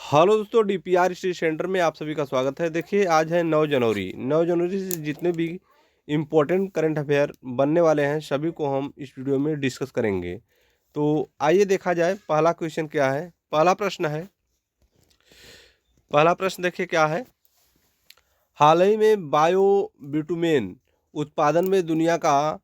Hello दोस्तों, DPR study centre में आप सभी का स्वागत है। देखिए, आज है 9 जनवरी। 9 जनवरी से जितने भी इम्पोर्टेंट करंट अफेयर बनने वाले हैं सभी को हम इस वीडियो में डिस्कस करेंगे। तो आइए देखा जाए पहला क्वेश्चन क्या है। पहला प्रश्न देखिए क्या है। हाल ही में बायो बिटुमेन उत्पादन में दुनिया का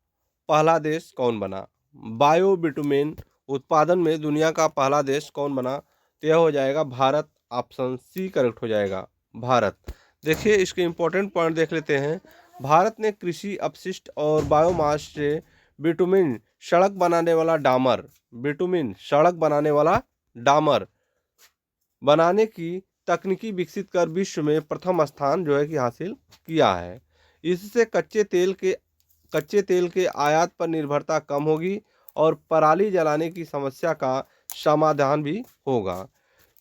पहला देश कौन बना? बायो बिटुमेन उत्पादन में दुनिया का पहला देश कौन बना? तो यह हो जाएगा भारत। ऑप्शन सी करेक्ट हो जाएगा, भारत। देखिए, इसके इम्पोर्टेंट पॉइंट देख लेते हैं। भारत ने कृषि अपशिष्ट और बायोमास से बिटुमिन सड़क बनाने वाला डामर बिटुमिन सड़क बनाने वाला डामर बनाने की तकनीकी विकसित कर विश्व में प्रथम स्थान जो है कि हासिल किया है। इससे कच्चे तेल के आयात पर निर्भरता कम होगी और पराली जलाने की समस्या का समाधान भी होगा।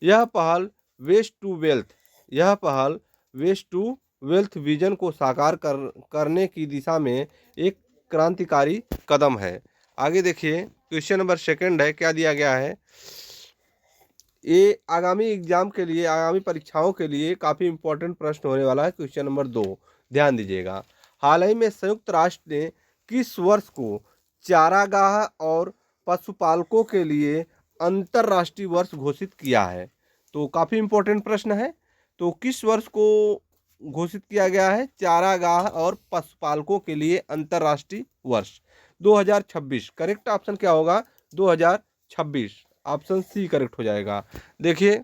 यह पहल वेस्ट टू वेल्थ यह पहल वेस्ट टू वेल्थ विजन को करने की दिशा में एक क्रांतिकारी कदम है। आगे देखिए, क्वेश्चन नंबर सेकंड है। क्या दिया गया है? ये आगामी परीक्षाओं के लिए काफ़ी इंपॉर्टेंट प्रश्न होने वाला है। क्वेश्चन नंबर 2 ध्यान दीजिएगा। हाल ही में संयुक्त राष्ट्र ने किस वर्ष को चारागाह और पशुपालकों के लिए अंतर्राष्ट्रीय वर्ष घोषित किया है? तो काफ़ी इंपॉर्टेंट प्रश्न है। तो किस वर्ष को घोषित किया गया है चारागाह और पशुपालकों के लिए अंतर्राष्ट्रीय वर्ष? 2026। करेक्ट ऑप्शन क्या होगा? 2026। ऑप्शन सी करेक्ट हो जाएगा। देखिए,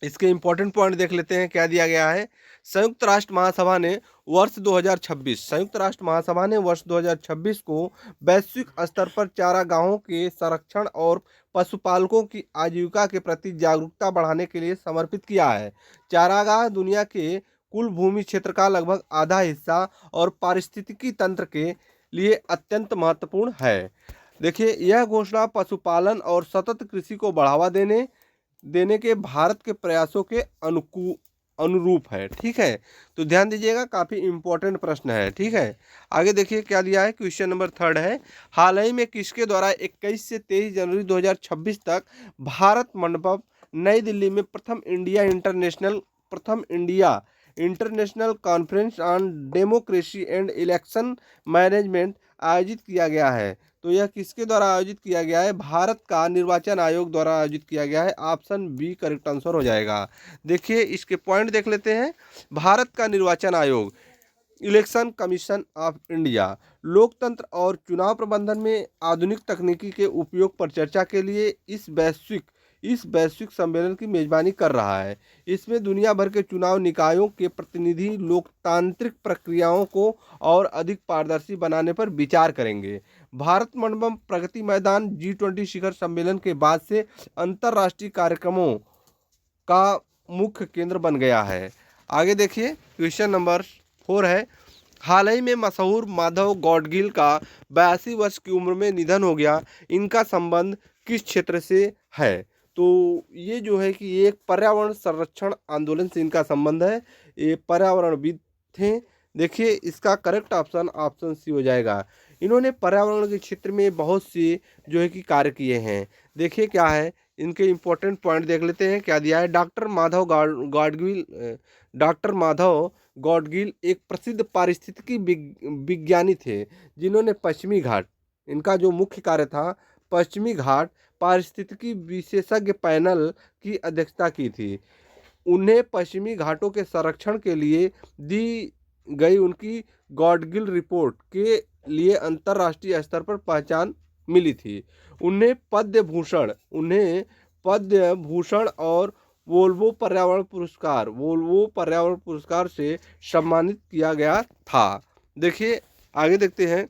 इसके इंपॉर्टेंट पॉइंट देख लेते हैं। क्या दिया गया है? संयुक्त राष्ट्र महासभा ने वर्ष 2026 को वैश्विक स्तर पर चारागाहों के संरक्षण और पशुपालकों की आजीविका के प्रति जागरूकता बढ़ाने के लिए समर्पित किया है। चारागाह दुनिया के कुल भूमि क्षेत्र का लगभग आधा हिस्सा और पारिस्थितिकी तंत्र के लिए अत्यंत महत्वपूर्ण है। देखिए, यह घोषणा पशुपालन और सतत कृषि को बढ़ावा देने के भारत के प्रयासों के अनुरूप है। ठीक है, तो ध्यान दीजिएगा, काफ़ी इंपॉर्टेंट प्रश्न है। ठीक है, आगे देखिए क्या दिया है। क्वेश्चन नंबर 3 है। हाल ही में किसके द्वारा 21 से 23 जनवरी 2026 तक भारत मंडपम नई दिल्ली में प्रथम India international conference on democracy and election management आयोजित किया गया है? तो यह किसके द्वारा आयोजित किया गया है? भारत का निर्वाचन आयोग द्वारा आयोजित किया गया है। ऑप्शन बी करेक्ट आंसर हो जाएगा। देखिए, इसके पॉइंट देख लेते हैं। भारत का निर्वाचन आयोग इलेक्शन कमीशन ऑफ इंडिया लोकतंत्र और चुनाव प्रबंधन में आधुनिक तकनीकी के उपयोग पर चर्चा के लिए इस वैश्विक सम्मेलन की मेजबानी कर रहा है। इसमें दुनिया भर के चुनाव निकायों के प्रतिनिधि लोकतांत्रिक प्रक्रियाओं को और अधिक पारदर्शी बनाने पर विचार करेंगे। भारत मंडपम प्रगति मैदान G20 शिखर सम्मेलन के बाद से अंतर्राष्ट्रीय कार्यक्रमों का मुख्य केंद्र बन गया है। आगे देखिए, क्वेश्चन नंबर 4 है। हाल ही में मशहूर माधव गौडगिल का 82 वर्ष की उम्र में निधन हो गया। इनका संबंध किस क्षेत्र से है? तो ये जो है कि एक पर्यावरण संरक्षण आंदोलन से इनका संबंध है। ये पर्यावरणविद थे। देखिए, इसका करेक्ट ऑप्शन ऑप्शन सी हो जाएगा। इन्होंने पर्यावरण के क्षेत्र में बहुत से जो है कि कार्य किए हैं। देखिए क्या है, इनके इम्पोर्टेंट पॉइंट देख लेते हैं। क्या दिया है? डॉक्टर माधव गॉडगिल एक प्रसिद्ध पारिस्थितिकी विज्ञानी थे जिन्होंने पश्चिमी घाट, इनका जो मुख्य कार्य था पश्चिमी घाट पारिस्थितिकी विशेषज्ञ पैनल की अध्यक्षता की थी। उन्हें पश्चिमी घाटों के संरक्षण के लिए दी गई उनकी गॉडगिल रिपोर्ट के लिए अंतर्राष्ट्रीय स्तर पर पहचान मिली थी। उन्हें पद्म भूषण और वोल्वो पर्यावरण पुरस्कार से सम्मानित किया गया था। देखिए, आगे देखते हैं।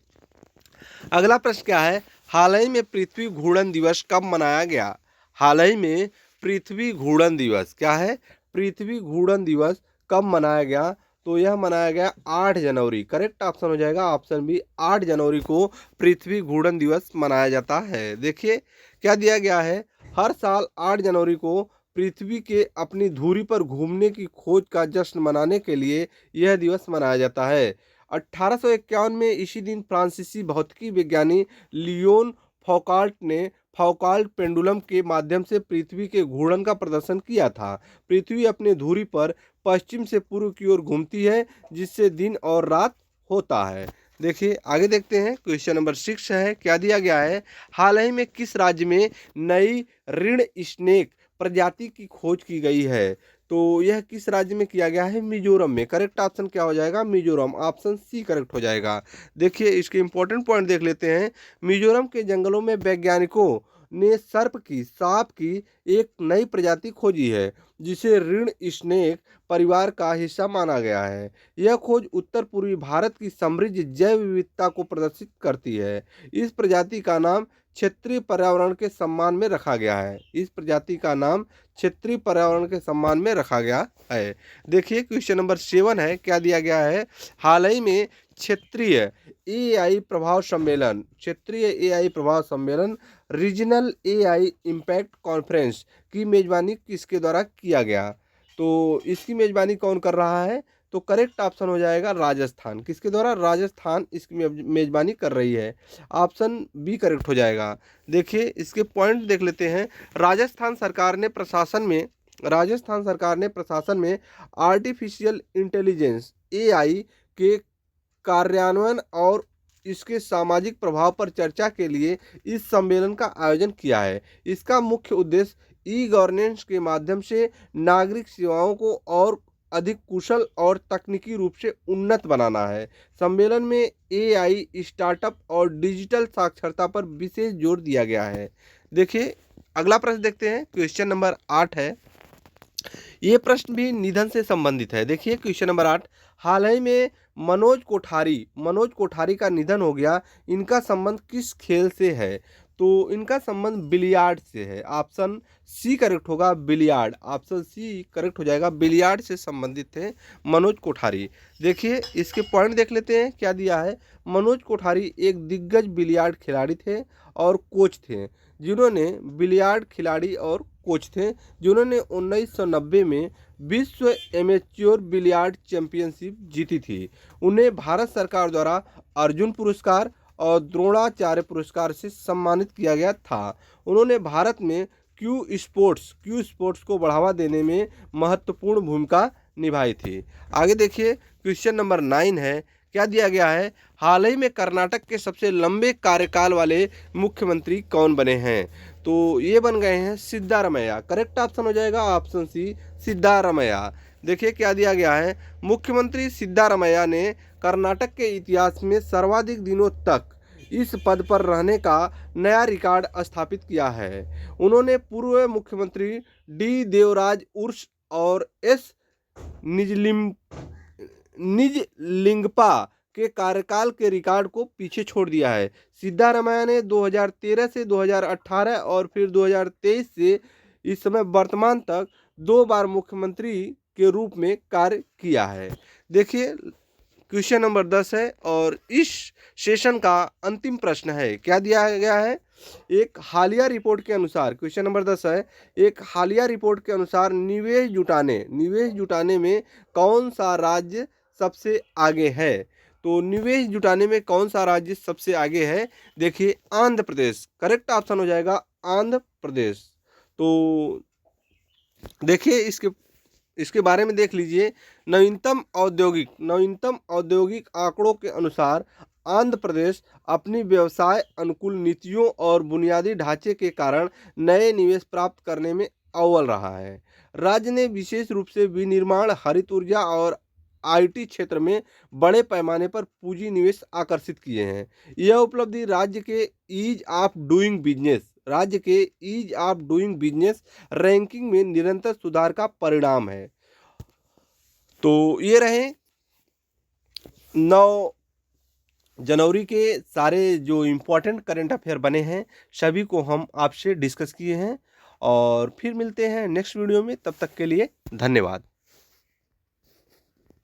अगला प्रश्न क्या है? हाल ही में पृथ्वी घूर्णन दिवस कब मनाया गया? हाल ही में पृथ्वी घूर्णन दिवस क्या है? पृथ्वी घूर्णन दिवस कब मनाया गया? तो यह मनाया गया 8 जनवरी। करेक्ट ऑप्शन हो जाएगा ऑप्शन बी। 8 जनवरी को पृथ्वी घूर्णन दिवस मनाया जाता है। देखिए, क्या दिया गया है? हर साल 8 जनवरी को पृथ्वी के अपनी धुरी पर घूमने की खोज का जश्न मनाने के लिए यह दिवस मनाया जाता है। 1851 में इसी दिन फ्रांसीसी भौतिकी विज्ञानी लियोन फौकाल्ट ने फौकाल्ट पेंडुलम के माध्यम से पृथ्वी के घूर्णन का प्रदर्शन किया था। पृथ्वी अपने धुरी पर पश्चिम से पूर्व की ओर घूमती है, जिससे दिन और रात होता है। देखिए आगे देखते हैं। क्वेश्चन नंबर 6 है, क्या दिया गया है? हाल ही में किस राज्य में नई ऋण स्नेक प्रजाति की खोज की गई है? तो यह किस राज्य में किया गया है? मिजोरम में। करेक्ट ऑप्शन क्या हो जाएगा? मिजोरम। ऑप्शन सी करेक्ट हो जाएगा। देखिए इसके इंपॉर्टेंट पॉइंट देख लेते हैं। मिजोरम के जंगलों में वैज्ञानिकों ने सांप की एक नई प्रजाति खोजी है, जिसे ऋण स्नेक परिवार का हिस्सा माना गया है। यह खोज उत्तर पूर्वी भारत की समृद्ध जैव विविधता को प्रदर्शित करती है। इस प्रजाति का नाम क्षेत्रीय पर्यावरण के सम्मान में रखा गया है। इस प्रजाति का नाम क्षेत्रीय पर्यावरण के सम्मान में रखा गया है। देखिए क्वेश्चन नंबर 7 है, क्या दिया गया है? हाल ही में क्षेत्रीय एआई प्रभाव सम्मेलन रीजनल एआई इम्पैक्ट कॉन्फ्रेंस की मेजबानी किसके द्वारा किया गया? तो इसकी मेजबानी कौन कर रहा है? तो करेक्ट ऑप्शन हो जाएगा राजस्थान। किसके द्वारा? राजस्थान इसकी मेजबानी कर रही है। ऑप्शन बी करेक्ट हो जाएगा। देखिए इसके पॉइंट देख लेते हैं। राजस्थान सरकार ने प्रशासन में आर्टिफिशियल इंटेलिजेंस एआई के कार्यान्वयन और इसके सामाजिक प्रभाव पर चर्चा के लिए इस सम्मेलन का आयोजन किया है। इसका मुख्य उद्देश्य ई गवर्नेंस के माध्यम से नागरिक सेवाओं को और अधिक कुशल और तकनीकी रूप से उन्नत बनाना है। सम्मेलन में एआई, स्टार्टअप और डिजिटल साक्षरता पर विशेष जोर दिया गया है। देखिए अगला प्रश्न देखते हैं। क्वेश्चन नंबर 8 है। ये प्रश्न भी निधन से संबंधित है। देखिए क्वेश्चन नंबर 8, हाल ही में मनोज कोठारी का निधन हो गया। इनका संबंध किस खेल से है? तो इनका संबंध बिलियार्ड से है। ऑप्शन सी करेक्ट होगा, बिलियार्ड। ऑप्शन सी करेक्ट हो जाएगा, बिलियार्ड से संबंधित थे मनोज कोठारी। देखिए इसके पॉइंट देख लेते हैं, क्या दिया है? मनोज कोठारी एक दिग्गज बिलियार्ड खिलाड़ी थे और कोच थे, जिन्होंने 1990 में विश्व एमेच्योर बिलियार्ड चैंपियनशिप जीती थी। उन्हें भारत सरकार द्वारा अर्जुन पुरस्कार और द्रोणाचार्य पुरस्कार से सम्मानित किया गया था। उन्होंने भारत में क्यू स्पोर्ट्स को बढ़ावा देने में महत्वपूर्ण भूमिका निभाई थी। आगे देखिए क्वेश्चन नंबर 9 है, क्या दिया गया है? हाल ही में कर्नाटक के सबसे लंबे कार्यकाल वाले मुख्यमंत्री कौन बने हैं? तो ये बन गए हैं सिद्धारमैया। करेक्ट ऑप्शन हो जाएगा ऑप्शन सी, सिद्धारमैया। देखिए क्या दिया गया है? मुख्यमंत्री सिद्धारमैया ने कर्नाटक के इतिहास में सर्वाधिक दिनों तक इस पद पर रहने का नया रिकॉर्ड स्थापित किया है। उन्होंने पूर्व मुख्यमंत्री डी देवराज उर्स और एस निजलिंगपा के कार्यकाल के रिकॉर्ड को पीछे छोड़ दिया है। सिद्धारमैया ने 2013 से 2018 और फिर 2023 से इस समय वर्तमान तक 2 बार मुख्यमंत्री के रूप में कार्य किया है। देखिए क्वेश्चन नंबर 10 है और इस सेशन का अंतिम प्रश्न है। क्या दिया गया है? एक हालिया रिपोर्ट के अनुसार, क्वेश्चन नंबर 10 है, एक हालिया रिपोर्ट के अनुसार निवेश जुटाने में कौन सा राज्य सबसे आगे है? तो निवेश जुटाने में कौन सा राज्य सबसे आगे है? देखिए आंध्र प्रदेश। करेक्ट ऑप्शन हो जाएगा आंध्र प्रदेश। तो देखिए इसके बारे में देख लीजिए। नवीनतम औद्योगिक आंकड़ों के अनुसार आंध्र प्रदेश अपनी व्यवसाय अनुकूल नीतियों और बुनियादी ढांचे के कारण नए निवेश प्राप्त करने में अव्वल रहा है। राज्य ने विशेष रूप से विनिर्माण, हरित ऊर्जा और आईटी क्षेत्र में बड़े पैमाने पर पूंजी निवेश आकर्षित किए हैं। यह उपलब्धि राज्य के ease of doing business ranking में निरंतर सुधार का परिणाम है। तो ये रहे 9 जनवरी के सारे जो इम्पोर्टेंट करंट अफेयर बने हैं, सभी को हम आपसे डिस्कस किए हैं और फिर मिलते हैं नेक्स्ट वीडियो में। तब तक के लिए धन्यवाद।